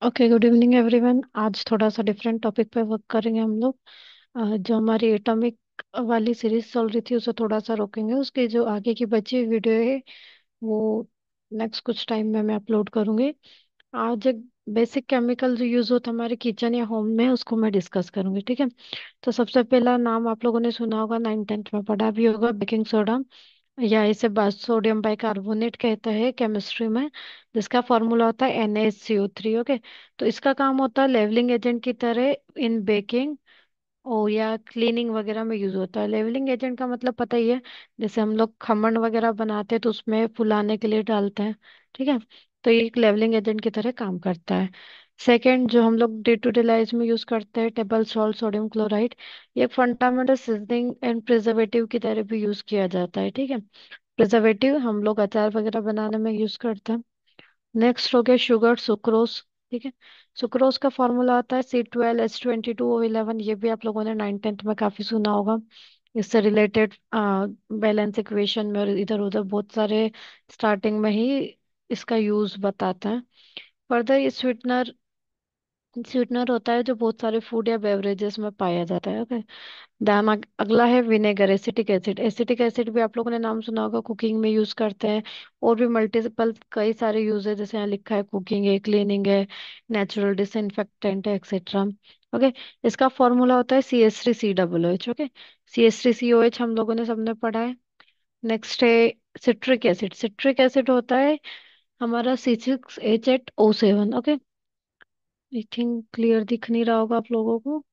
Okay, good evening everyone. आज थोड़ा सा डिफरेंट टॉपिक पे वर्क करेंगे हम लोग। जो हमारी एटॉमिक वाली सीरीज चल रही थी उसे थोड़ा सा रोकेंगे। उसकी जो आगे की बची हुई वीडियो है वो नेक्स्ट कुछ टाइम में मैं अपलोड करूंगी। आज एक बेसिक केमिकल जो यूज होता है हमारे किचन या होम में उसको मैं डिस्कस करूंगी, ठीक है। तो सबसे पहला नाम आप लोगों ने सुना होगा, 9th 10th में पढ़ा भी होगा, बेकिंग सोडा, या इसे सोडियम बाइकार्बोनेट कहते हैं केमिस्ट्री में, जिसका फॉर्मूला होता है NaCO3। ओके, तो इसका काम होता है लेवलिंग एजेंट की तरह इन बेकिंग ओ या क्लीनिंग वगैरह में यूज होता है। लेवलिंग एजेंट का मतलब पता ही है, जैसे हम लोग खमण वगैरह बनाते हैं तो उसमें फुलाने के लिए डालते हैं, ठीक है। तो ये एक लेवलिंग एजेंट की तरह काम करता है। सेकंड, जो हम लोग डे टू डे लाइफ में यूज करते हैं, टेबल सॉल्ट सोडियम क्लोराइड, ये फंडामेंटल सीजनिंग एंड प्रिजर्वेटिव की तरह भी यूज किया जाता है, ठीक है। प्रिजर्वेटिव हम लोग अचार वगैरह बनाने में यूज करते हैं। नेक्स्ट हो गया शुगर, सुक्रोज, ठीक है। सुक्रोज का फॉर्मूला आता है C12H22O11। ये भी आप लोगों ने 9th 10th में काफी सुना होगा। इससे रिलेटेड बैलेंस इक्वेशन में और इधर उधर बहुत सारे स्टार्टिंग में ही इसका यूज बताते हैं। फर्दर ये स्वीटनर स्वीटनर होता है जो बहुत सारे फूड या बेवरेजेस में पाया जाता है। ओके, दाम अगला है vinegar, acetic acid. Acetic acid भी आप लोगों ने नाम सुना होगा, कुकिंग में यूज करते हैं। और भी मल्टीपल कई सारे यूज है, जैसे यहाँ लिखा है कुकिंग है, क्लीनिंग है, नेचुरल डिसइंफेक्टेंट है, एक्सेट्रा। ओके, इसका फॉर्मूला होता है CH3COOH। ओके, CH3COH हम लोगों ने सबने पढ़ा है। नेक्स्ट है सिट्रिक एसिड। सिट्रिक एसिड होता है हमारा C6H8O7। Okay, I think clear दिख नहीं रहा होगा आप लोगों को।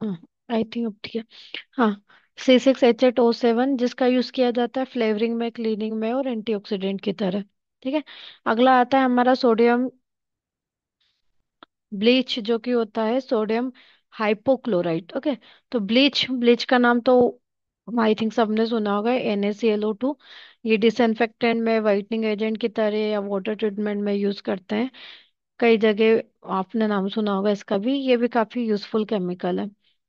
हाँ, आई थिंक अब ठीक है। हाँ, C6H8O7, जिसका यूज किया जाता है फ्लेवरिंग में, क्लीनिंग में और एंटीऑक्सीडेंट की तरह, ठीक है। अगला आता है हमारा सोडियम ब्लीच, जो कि होता है सोडियम हाइपोक्लोराइट। ओके, तो ब्लीच ब्लीच का नाम तो आई थिंक सबने सुना होगा, NaClO2। ये डिसइंफेक्टेंट में, वाइटनिंग एजेंट की तरह या वाटर ट्रीटमेंट में यूज करते हैं कई जगह। आपने नाम सुना होगा इसका भी, ये भी काफी यूजफुल केमिकल है।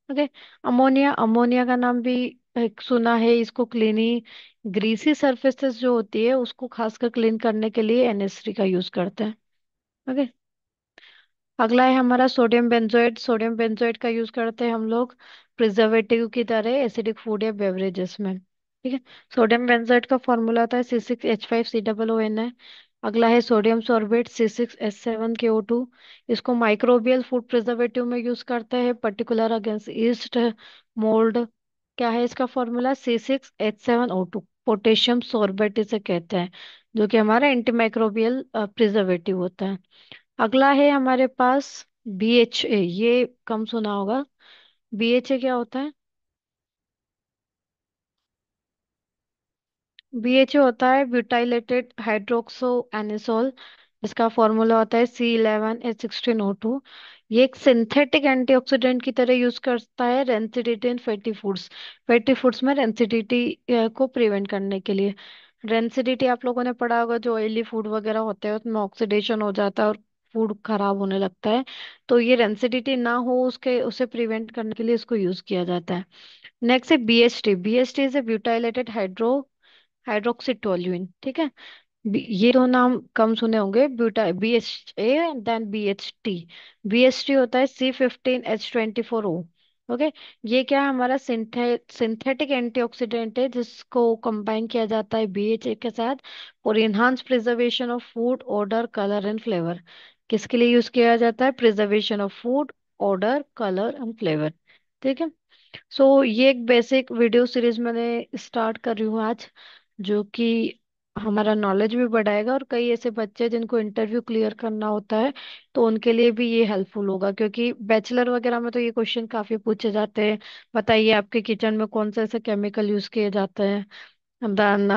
ओके, अमोनिया, अमोनिया का नाम भी एक सुना है। इसको क्लीनी ग्रीसी सरफेसेस जो होती है उसको खासकर क्लीन करने के लिए NH3 का यूज करते हैं। ओके, अगला है हमारा सोडियम बेंजोएट। सोडियम बेंजोएट का यूज करते हैं हम लोग प्रिजर्वेटिव की तरह एसिडिक फूड या बेवरेजेस में, ठीक है। सोडियम बेंजोएट का फॉर्मूला आता है C6H5COON है। अगला है सोडियम सॉर्बेट, C6H7KO2। इसको माइक्रोबियल फूड प्रिजर्वेटिव में यूज करते हैं, पर्टिकुलर अगेंस्ट ईस्ट, मोल्ड। क्या है इसका फॉर्मूला? C6H7O2। पोटेशियम सॉर्बेट इसे कहते हैं, जो कि हमारा एंटीमाइक्रोबियल प्रिजर्वेटिव होता है। अगला है हमारे पास BHA। ये कम सुना होगा। BHA क्या होता है? BHA होता है ब्यूटाइलेटेड हाइड्रोक्सो एनिसोल। इसका फॉर्मूला होता है C11H16O2। ये एक सिंथेटिक एंटीऑक्सीडेंट की तरह यूज करता है रेंसिडिटी इन फैटी फूड्स। फैटी फूड्स में रेंसिडिटी को प्रिवेंट करने के लिए। रेंसिडिटी आप लोगों ने पढ़ा होगा, जो ऑयली फूड वगैरह होते हैं उसमें ऑक्सीडेशन हो जाता है और फूड खराब होने लगता है। तो ये रेंसिडिटी ना हो उसके उसे प्रिवेंट करने के लिए इसको यूज किया जाता है। नेक्स्ट है BHT। BHT is a butylated hydroxytoluene, ठीक है। ये दो नाम कम सुने होंगे, ब्यूटा BHA and then BHT। BHT होता है C15H24O। ओके, ये क्या है? हमारा सिंथेटिक एंटीऑक्सीडेंट है जिसको कंबाइन किया जाता है BHA के साथ for enhance preservation of food, order, colour and flavour. किसके लिए यूज किया जाता है? Preservation of food, order, colour and flavour, ठीक है। सो ये एक बेसिक वीडियो सीरीज मैंने स्टार्ट कर रही हूँ आज, जो कि हमारा नॉलेज भी बढ़ाएगा। और कई ऐसे बच्चे जिनको इंटरव्यू क्लियर करना होता है तो उनके लिए भी ये हेल्पफुल होगा, क्योंकि बैचलर वगैरह में तो ये क्वेश्चन काफी पूछे जाते हैं। बताइए आपके किचन में कौन से ऐसे केमिकल यूज किए जाते हैं, देन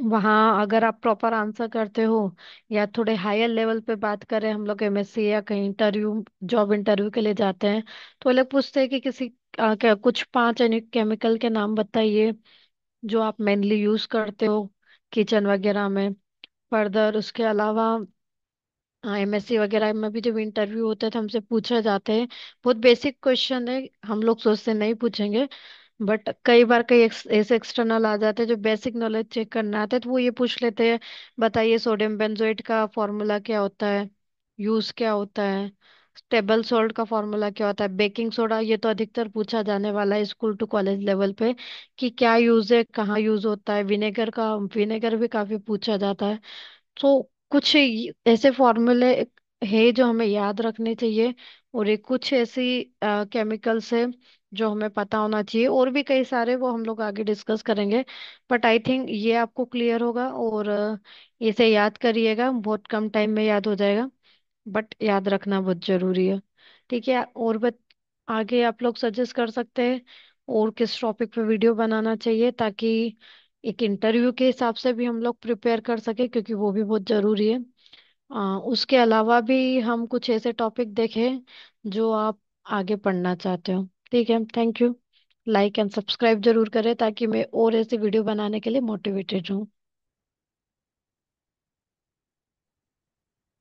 वहाँ अगर आप प्रॉपर आंसर करते हो, या थोड़े हायर लेवल पे बात करें, हम लोग MSc या कहीं इंटरव्यू, जॉब इंटरव्यू के लिए जाते हैं तो वो लोग पूछते हैं कि किसी क्या कुछ 5 केमिकल के नाम बताइए जो आप मेनली यूज करते हो किचन वगैरह में। फर्दर उसके अलावा MSc वगैरह में भी जब इंटरव्यू होता है तो हमसे पूछा जाते हैं। बहुत बेसिक क्वेश्चन है, हम लोग सोचते नहीं पूछेंगे, बट कई बार कई ऐसे एक्सटर्नल आ जाते हैं जो बेसिक नॉलेज चेक करना आते हैं तो वो ये पूछ लेते हैं, बताइए सोडियम बेंजोएट का फॉर्मूला क्या होता है। यूज क्या होता है, टेबल सॉल्ट का फॉर्मूला क्या होता है, बेकिंग सोडा, ये तो अधिकतर पूछा जाने वाला है स्कूल टू कॉलेज लेवल पे कि क्या यूज है, कहाँ यूज होता है। विनेगर भी काफी पूछा जाता है। तो कुछ ऐसे फॉर्मूले है जो हमें याद रखने चाहिए, और एक कुछ ऐसी केमिकल्स है जो हमें पता होना चाहिए, और भी कई सारे, वो हम लोग आगे डिस्कस करेंगे। बट आई थिंक ये आपको क्लियर होगा, और इसे याद करिएगा, बहुत कम टाइम में याद हो जाएगा, बट याद रखना बहुत जरूरी है। ठीक है, और आगे आप लोग सजेस्ट कर सकते हैं और किस टॉपिक पे वीडियो बनाना चाहिए, ताकि एक इंटरव्यू के हिसाब से भी हम लोग प्रिपेयर कर सके, क्योंकि वो भी बहुत जरूरी है। उसके अलावा भी हम कुछ ऐसे टॉपिक देखें जो आप आगे पढ़ना चाहते हो। ठीक है, thank you. Like and subscribe जरूर करें ताकि मैं और ऐसे वीडियो बनाने के लिए मोटिवेटेड हूँ।